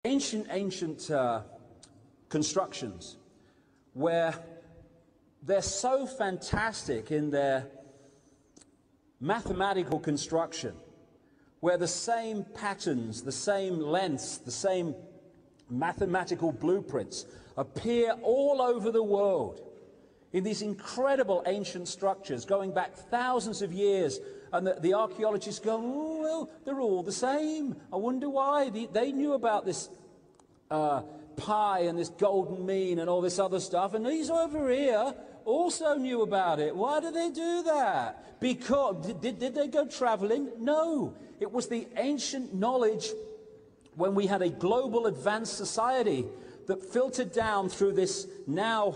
ancient constructions where they're so fantastic in their mathematical construction, where the same patterns, the same lengths, the same mathematical blueprints appear all over the world in these incredible ancient structures going back thousands of years, and the archaeologists go, oh, well, they're all the same. I wonder why. They knew about this pi and this golden mean and all this other stuff, and these over here also knew about it. Why do they do that? Because, did they go traveling? No. It was the ancient knowledge when we had a global advanced society that filtered down through this now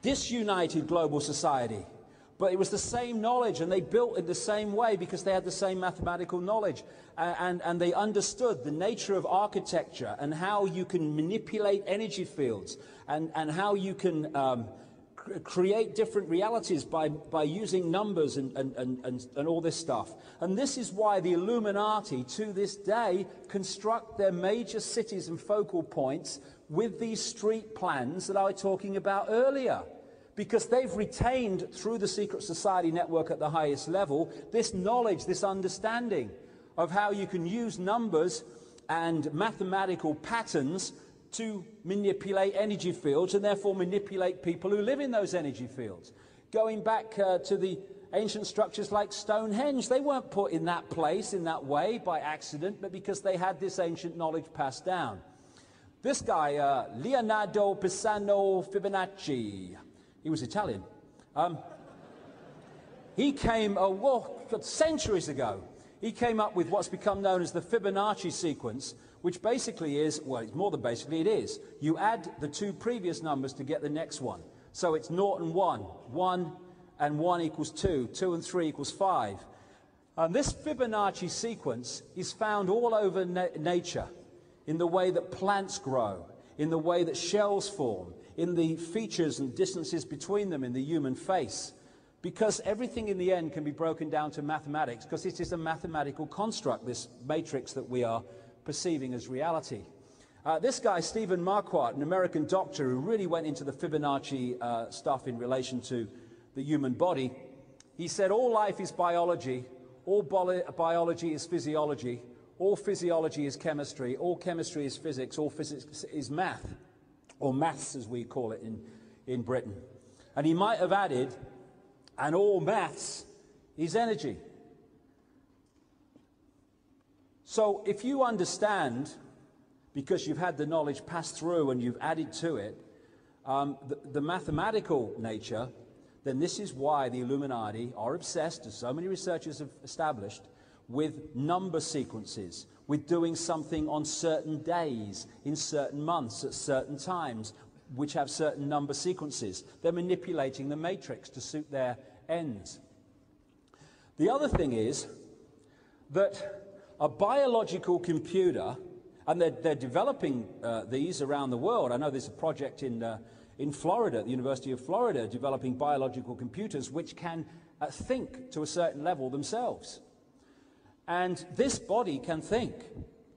disunited global society. But it was the same knowledge, and they built in the same way because they had the same mathematical knowledge. And they understood the nature of architecture and how you can manipulate energy fields and how you can create different realities by using numbers and all this stuff. And this is why the Illuminati, to this day, construct their major cities and focal points with these street plans that I was talking about earlier. Because they've retained, through the secret society network at the highest level, this knowledge, this understanding of how you can use numbers and mathematical patterns to manipulate energy fields and therefore manipulate people who live in those energy fields. Going back to the ancient structures like Stonehenge, they weren't put in that place in that way by accident, but because they had this ancient knowledge passed down. This guy, Leonardo Pisano Fibonacci, he was Italian. He came, centuries ago, he came up with what's become known as the Fibonacci sequence, which basically is, well, it's more than basically, it is. You add the two previous numbers to get the next one. So it's 0 and 1. 1 and 1 equals 2. 2 and 3 equals 5. And this Fibonacci sequence is found all over nature, in the way that plants grow, in the way that shells form, in the features and distances between them in the human face. Because everything in the end can be broken down to mathematics, because it is a mathematical construct, this matrix that we are perceiving as reality. This guy, Stephen Marquardt, an American doctor who really went into the Fibonacci stuff in relation to the human body, he said all life is biology, all biology is physiology, all physiology is chemistry, all chemistry is physics, all physics is math, or maths as we call it in Britain. And he might have added, and all maths is energy. So if you understand, because you've had the knowledge passed through and you've added to it, the mathematical nature, then this is why the Illuminati are obsessed, as so many researchers have established, with number sequences, with doing something on certain days, in certain months, at certain times, which have certain number sequences. They're manipulating the matrix to suit their ends. The other thing is that a biological computer, and they're developing these around the world. I know there's a project in Florida, at the University of Florida, developing biological computers which can think to a certain level themselves. And this body can think.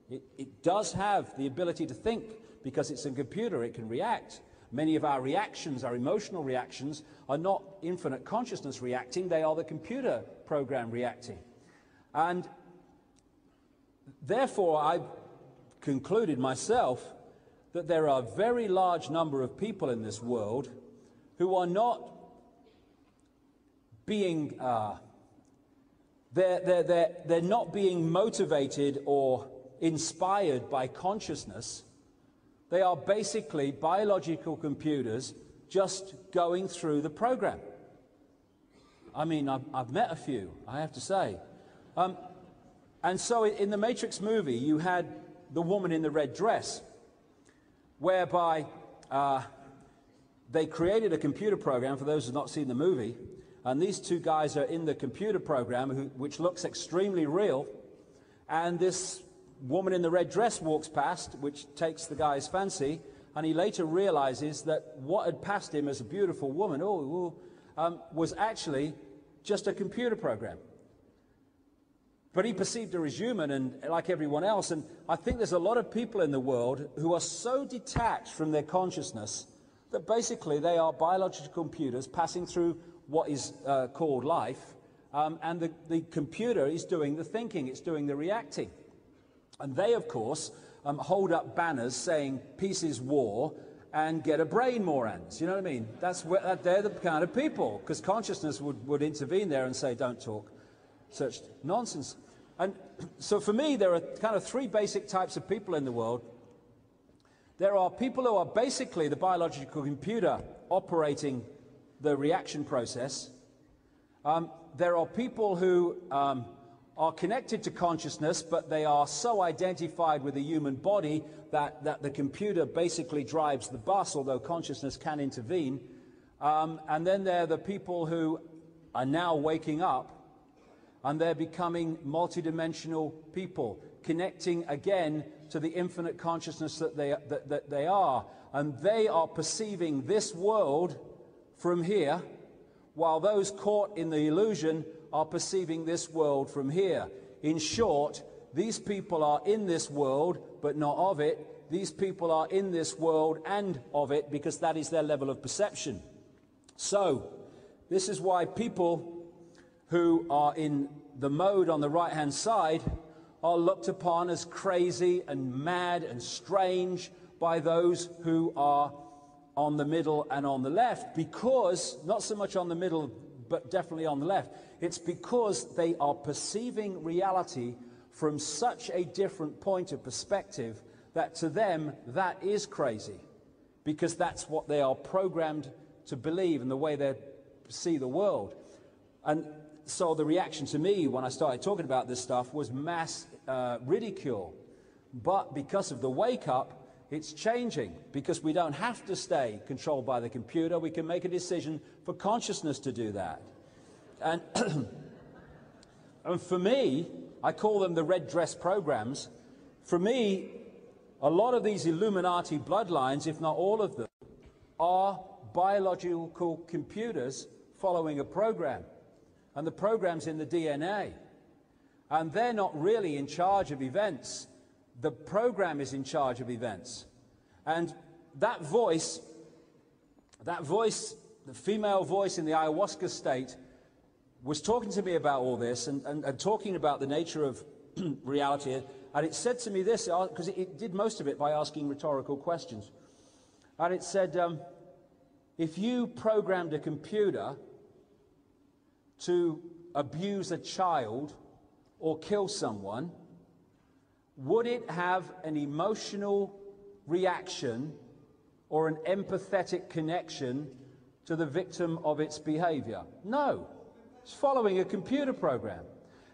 It does have the ability to think because it's a computer, it can react. Many of our reactions, our emotional reactions, are not infinite consciousness reacting, they are the computer program reacting. And therefore, I've concluded myself that there are a very large number of people in this world who are not being they're not being motivated or inspired by consciousness. They are basically biological computers just going through the program. I mean, I've met a few, I have to say. And so in the Matrix movie, you had the woman in the red dress, whereby they created a computer program, for those who have not seen the movie, and these two guys are in the computer program, which looks extremely real, and this woman in the red dress walks past, which takes the guy's fancy, and he later realizes that what had passed him as a beautiful woman was actually just a computer program. But he perceived her as human and like everyone else. And I think there's a lot of people in the world who are so detached from their consciousness that basically they are biological computers passing through what is called life. And the computer is doing the thinking, it's doing the reacting. And they, of course, hold up banners saying peace is war and get a brain, morons. You know what I mean? They're the kind of people, because consciousness would intervene there and say, don't talk such nonsense. And so for me, there are kind of three basic types of people in the world. There are people who are basically the biological computer operating the reaction process. There are people who are connected to consciousness, but they are so identified with the human body that the computer basically drives the bus, although consciousness can intervene. And then there are the people who are now waking up, and they're becoming multidimensional people, connecting again to the infinite consciousness that they are. And they are perceiving this world from here, while those caught in the illusion are perceiving this world from here. In short, these people are in this world, but not of it. These people are in this world and of it, because that is their level of perception. So, this is why people who are in the mode on the right-hand side are looked upon as crazy and mad and strange by those who are on the middle and on the left, because, not so much on the middle, but definitely on the left, it's because they are perceiving reality from such a different point of perspective that to them that is crazy, because that's what they are programmed to believe and the way they see the world. And so the reaction to me when I started talking about this stuff was mass ridicule. But because of the wake-up, it's changing, because we don't have to stay controlled by the computer. We can make a decision for consciousness to do that. And, and for me, I call them the red dress programs. For me, a lot of these Illuminati bloodlines, if not all of them, are biological computers following a program. And the program's in the DNA. And they're not really in charge of events. The program is in charge of events. And that voice, the female voice in the ayahuasca state, was talking to me about all this and talking about the nature of reality. And it said to me this, because it did most of it by asking rhetorical questions. And it said, if you programmed a computer to abuse a child or kill someone, would it have an emotional reaction or an empathetic connection to the victim of its behavior? No. It's following a computer program.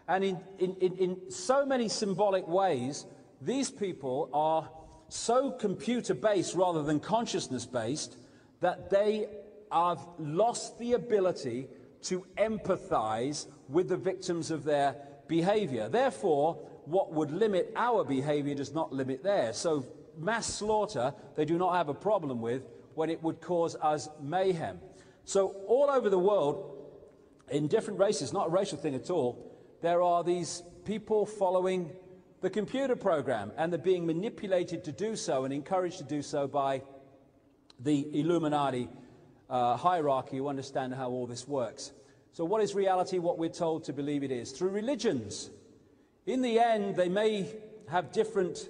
And in so many symbolic ways, these people are so computer-based rather than consciousness-based that they have lost the ability to empathize with the victims of their behavior. Therefore, what would limit our behavior does not limit theirs. So mass slaughter, they do not have a problem with when it would cause us mayhem. So all over the world, in different races, not a racial thing at all, there are these people following the computer program, and they're being manipulated to do so and encouraged to do so by the Illuminati hierarchy who understand how all this works. So what is reality? What we're told to believe it is. Through religions. In the end, they may have different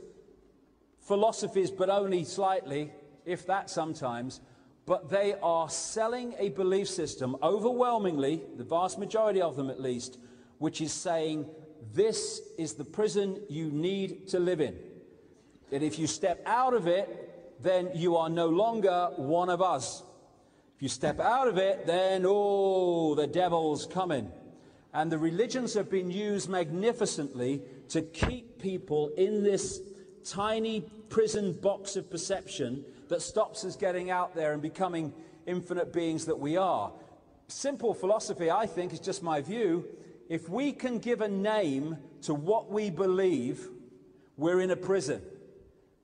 philosophies, but only slightly, if that sometimes. But they are selling a belief system, overwhelmingly, the vast majority of them at least, which is saying, this is the prison you need to live in. And if you step out of it, then you are no longer one of us. If you step out of it, then, oh, the devil's coming. And the religions have been used magnificently to keep people in this tiny prison box of perception that stops us getting out there and becoming infinite beings that we are. Simple philosophy, I think, is just my view. If we can give a name to what we believe, we're in a prison.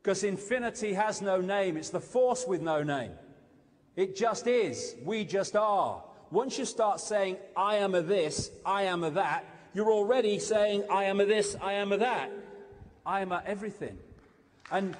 Because infinity has no name. It's the force with no name. It just is. We just are. Once you start saying, I am a this, I am a that, you're already saying, I am a this, I am a that. I am a everything. And